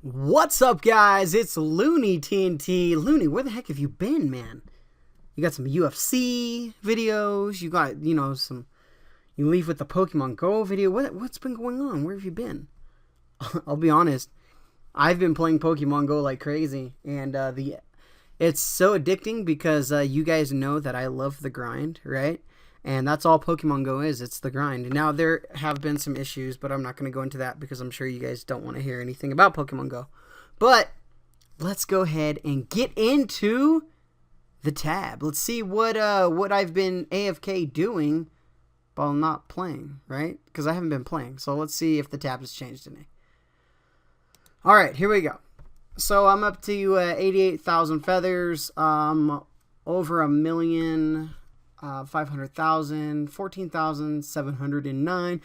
What's up, guys? It's Looney TNT. Looney, where the heck have you been, man? You got some UFC videos. You got, some. You leave with the Pokemon Go video. What's been going on? Where have you been? I'll be honest. I've been playing Pokemon Go like crazy, and it's so addicting because you guys know that I love the grind, right? And that's all Pokemon Go is. It's the grind. Now, there have been some issues, but I'm not going to go into that because I'm sure you guys don't want to hear anything about Pokemon Go. But let's go ahead and get into the tab. Let's see what I've been AFK doing while not playing, right? Because I haven't been playing. So let's see if the tab has changed any. All right, here we go. So I'm up to 88,000 feathers, over a million... 500,000, 14,709,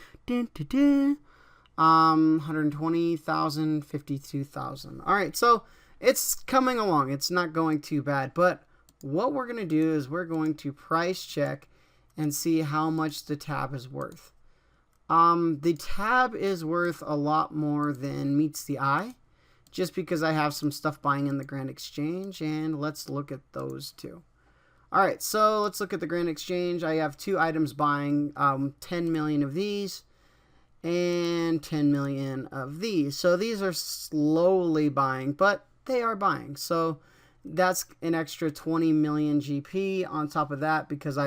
120,000, 52,000. All right, so it's coming along. It's not going too bad, but what we're going to do is we're going to price check and see how much the tab is worth. The tab is worth a lot more than meets the eye, just because I have some stuff buying in the Grand Exchange, and let's look at those two. Alright, so let's look at the Grand Exchange. I have two items buying 10 million of these and 10 million of these. So these are slowly buying, but they are buying. So that's an extra 20 million GP on top of that because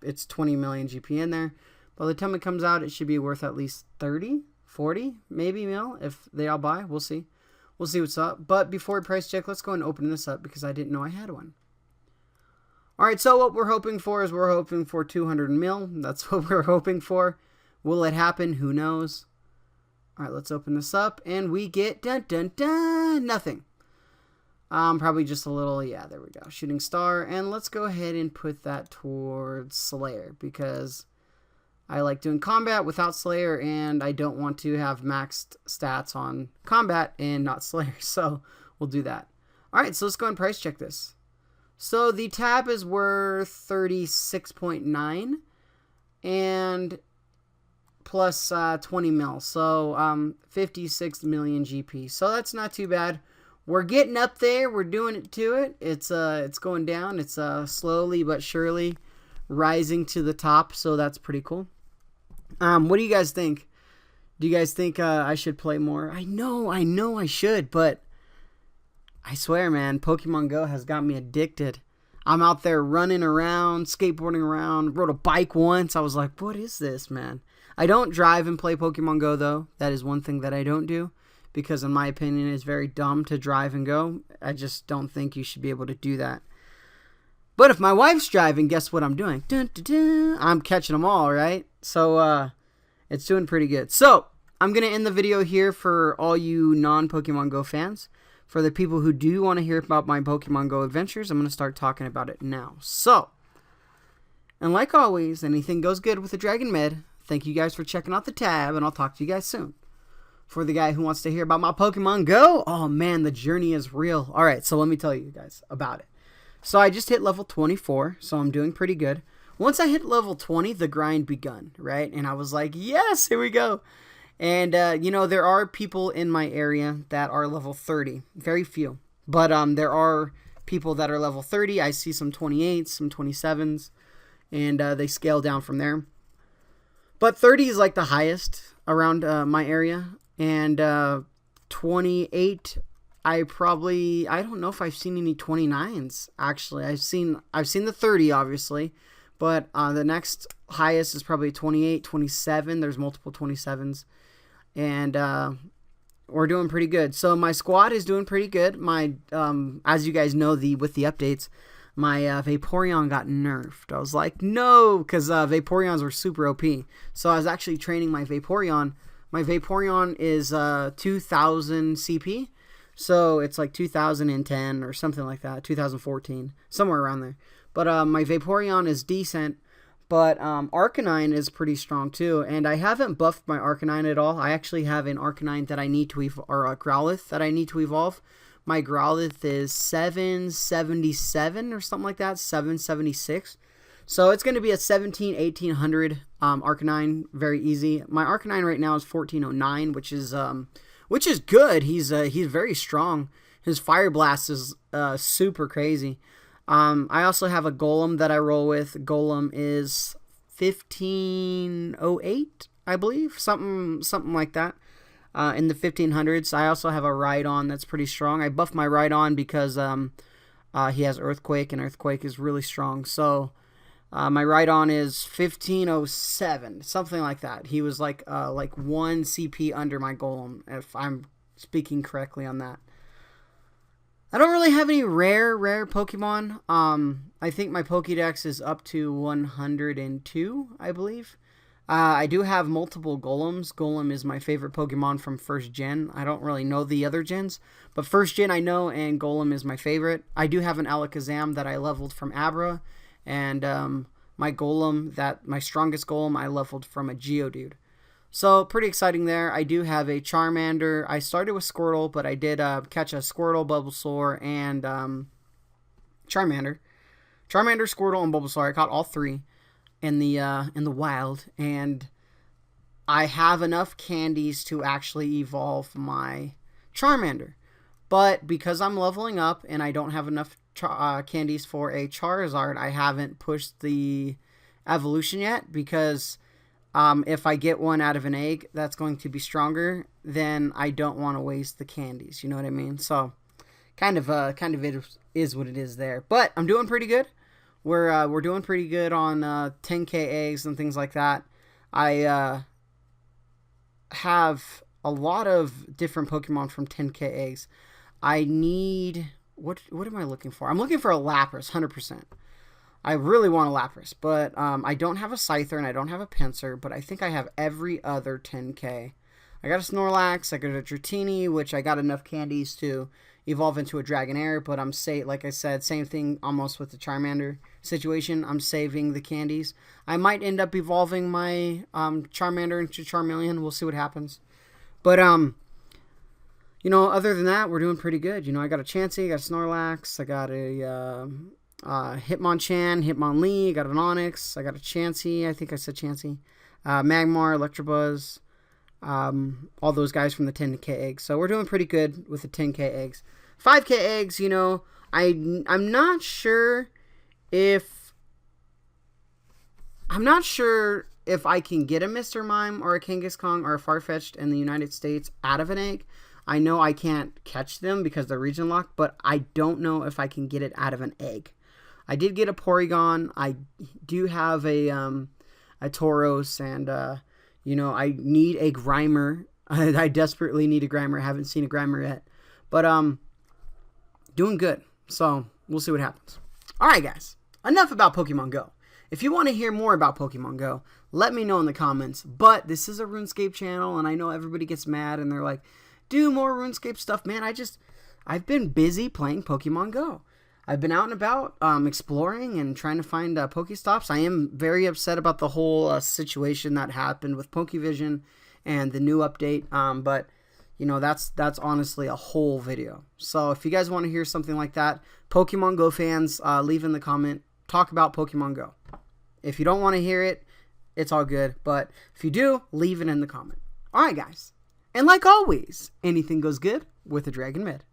it's 20 million GP in there. By the time it comes out, it should be worth at least 30, 40, maybe mil if they all buy. We'll see. We'll see what's up. But before we price check, let's go and open this up because I didn't know I had one. Alright, so what we're hoping for is we're hoping for 200 mil. That's what we're hoping for. Will it happen? Who knows? Alright, let's open this up. And we get, nothing. Probably just a little, yeah, there we go. Shooting star. And let's go ahead and put that towards Slayer. Because I like doing combat without Slayer. And I don't want to have maxed stats on combat and not Slayer. So we'll do that. Alright, so let's go and price check this. So the tab is worth 36.9 and plus 20 mil. So 56 million GP. So that's not too bad. We're getting up there. We're doing it to it. It's going down. It's slowly but surely rising to the top. So that's pretty cool. What do you guys think? Do you guys think I should play more? I know I should, but I swear, man, Pokemon Go has got me addicted. I'm out there running around, skateboarding around, rode a bike once. I was like, what is this, man? I don't drive and play Pokemon Go, though. That is one thing that I don't do because, in my opinion, it's very dumb to drive and go. I just don't think you should be able to do that. But if my wife's driving, guess what I'm doing? Dun, dun, dun. I'm catching them all, right? So, it's doing pretty good. So, I'm going to end the video here for all you non-Pokemon Go fans. For the people who do want to hear about my Pokemon Go adventures, I'm going to start talking about it now. So, and like always, anything goes good with the Dragon Med. Thank you guys for checking out the tab, and I'll talk to you guys soon. For the guy who wants to hear about my Pokemon Go, oh man, the journey is real. Alright, so let me tell you guys about it. So I just hit level 24, so I'm doing pretty good. Once I hit level 20, the grind begun, right? And I was like, yes, here we go. And, there are people in my area that are level 30. Very few. But there are people that are level 30. I see some 28s, some 27s. And they scale down from there. But 30 is like the highest around my area. And 28, I don't know if I've seen any 29s, actually. I've seen the 30, obviously. But the next highest is probably 28, 27. There's multiple 27s. And we're doing pretty good. So my squad is doing pretty good. My as you guys know, with the updates, my Vaporeon got nerfed. I was like, no, because Vaporeons were super OP. So I was actually training my Vaporeon. My Vaporeon is 2,000 CP. So it's like 2010 or something like that. 2014. Somewhere around there. But my Vaporeon is decent. But Arcanine is pretty strong too, and I haven't buffed my Arcanine at all. I actually have an Arcanine that I need to or a Growlithe that I need to evolve. My Growlithe is 777 or something like that, 776. So it's going to be a 1800 Arcanine, very easy. My Arcanine right now is 1409, which is which is good. He's very strong. His Fire Blast is super crazy. I also have a Golem that I roll with. Golem is 1508, I believe, something like that. In the 1500s. I also have a Rhydon that's pretty strong. I buffed my Rhydon because he has Earthquake, and Earthquake is really strong. So my Rhydon is 1507, something like that. He was like 1 CP under my Golem, if I'm speaking correctly on that. I don't really have any rare Pokemon. I think my Pokédex is up to 102, I believe. I do have multiple Golems. Golem is my favorite Pokemon from first gen. I don't really know the other gens, but first gen I know, and Golem is my favorite. I do have an Alakazam that I leveled from Abra, and my Golem, my strongest Golem, I leveled from a Geodude. So pretty exciting there. I do have a Charmander. I started with Squirtle, but I did catch a Squirtle, Bulbasaur, and Charmander. Charmander, Squirtle, and Bulbasaur. I caught all three in the wild, and I have enough candies to actually evolve my Charmander. But because I'm leveling up and I don't have enough candies for a Charizard, I haven't pushed the evolution yet, because if I get one out of an egg that's going to be stronger, then I don't want to waste the candies. You know what I mean? So kind of it is what it is there. But I'm doing pretty good. We're doing pretty good on 10k eggs and things like that. I have a lot of different Pokemon from 10k eggs. I need what am I looking for? I'm looking for a Lapras, 100%. I really want a Lapras, but I don't have a Scyther and I don't have a Pinsir, but I think I have every other 10k. I got a Snorlax, I got a Dratini, which I got enough candies to evolve into a Dragonair, but like I said, same thing almost with the Charmander situation. I'm saving the candies. I might end up evolving my Charmander into Charmeleon. We'll see what happens. But you know, other than that, we're doing pretty good. You know, I got a Chansey, I got a Snorlax, I got a Hitmonchan, Hitmonlee, I got an Onix, I got a Chansey, I think I said Chansey, Magmar, Electabuzz, all those guys from the 10k eggs. So we're doing pretty good with the 10k eggs. 5k eggs, you know, I'm not sure if I can get a Mr. Mime or a Kangaskhan or a Farfetch'd in the United States out of an egg. I know I can't catch them because they're region locked, but I don't know if I can get it out of an egg. I did get a Porygon. I do have a Tauros, and you know, I need a Grimer. I desperately need a Grimer. I haven't seen a Grimer yet, but doing good. So we'll see what happens. All right, guys. Enough about Pokemon Go. If you want to hear more about Pokemon Go, let me know in the comments. But this is a RuneScape channel, and I know everybody gets mad and they're like, do more RuneScape stuff, man. I've been busy playing Pokemon Go. I've been out and about exploring and trying to find Pokestops. I am very upset about the whole situation that happened with Pokevision and the new update. But you know, that's honestly a whole video. So if you guys want to hear something like that, Pokemon Go fans, leave in the comment. Talk about Pokemon Go. If you don't want to hear it, it's all good. But if you do, leave it in the comment. All right, guys. And like always, anything goes good with a Dragon Mid.